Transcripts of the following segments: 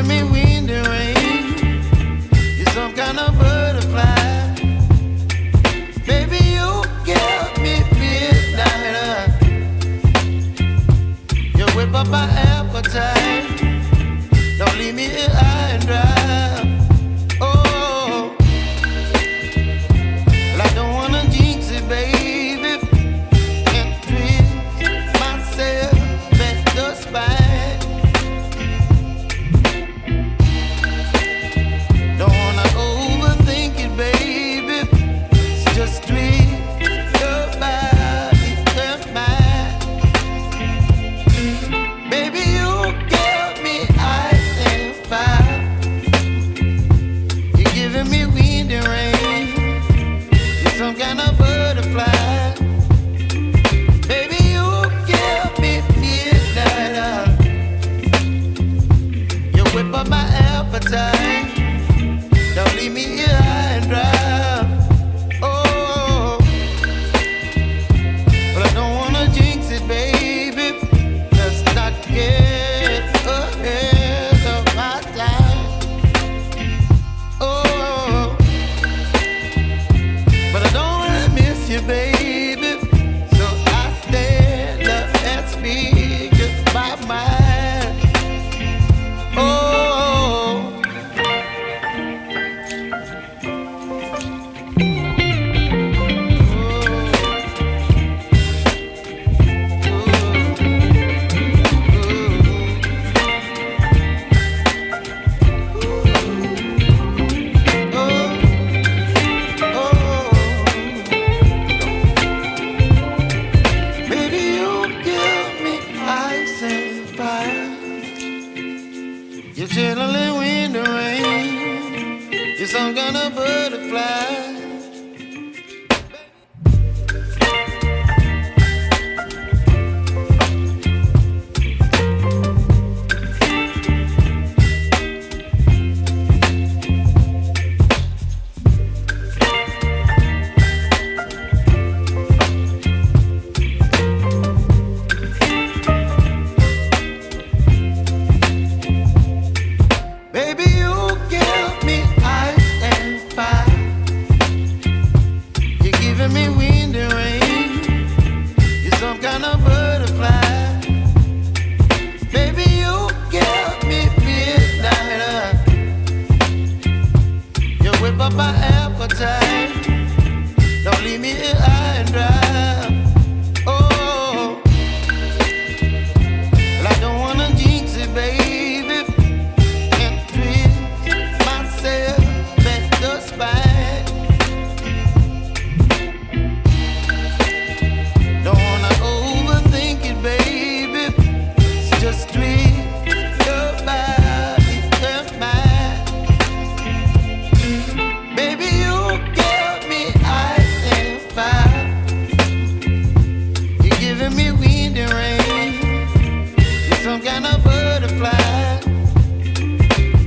giving me wind and rain. You're some kind of butterfly. Baby, you give me midnight. You whip up my appetite. Don't leave me here high and dry. Oh, well, I don't wanna jinx it, baby. Can't twist myself at the spine. Don't wanna overthink it, baby. It's just twist your body and mine. Baby, you give me ice and fire. You're giving me wind and rain. You're some kind of butterfly. Baby, you give me midnight. You whip up my appetite. Don't leave me here high and dry. Oh, but I don't wanna jinx it, baby. Let's not get ahead of my time. Oh, but I don't wanna miss you, baby. So I stand up and speak my mind. Oh. Baby, you give me ice and fire. You're chilling wind and rain. You're some kind of butterfly. Baby, you give me ice and fire. You're giving me wind and rain. You're some kind of butterfly. Baby, you give me midnight. You whip up my appetite. Don't leave me here high and dry. Oh, well, I don't wanna jinx it, baby. Can't twist myself at the spine. Don't wanna overthink it, baby. It's just twist your body and mine. Baby, you give me ice and fire. You're giving me wind and rain. You're some kind of butterfly.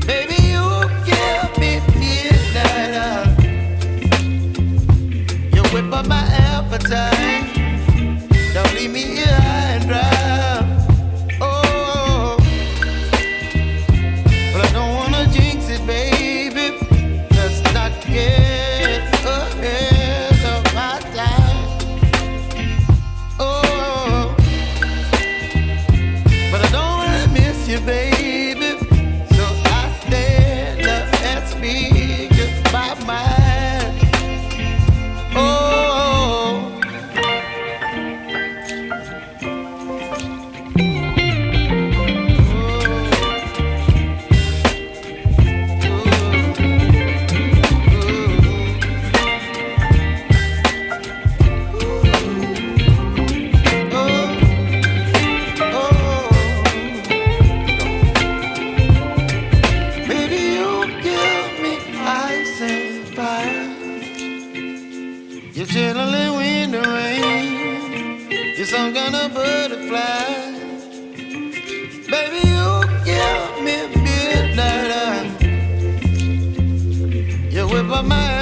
Baby, you give me midnight. You whip up my appetite. Don't leave me here high and dry. Oh, but I don't wanna jinx it, baby. Let's not get ahead of my time. Oh, but I don't wanna miss you, baby. So I stand up and speak my mind. Oh, baby, you give me ice and fire. You're chilling wind and rain. You're some kind of butterfly. Baby, you give me midnight. You whip up my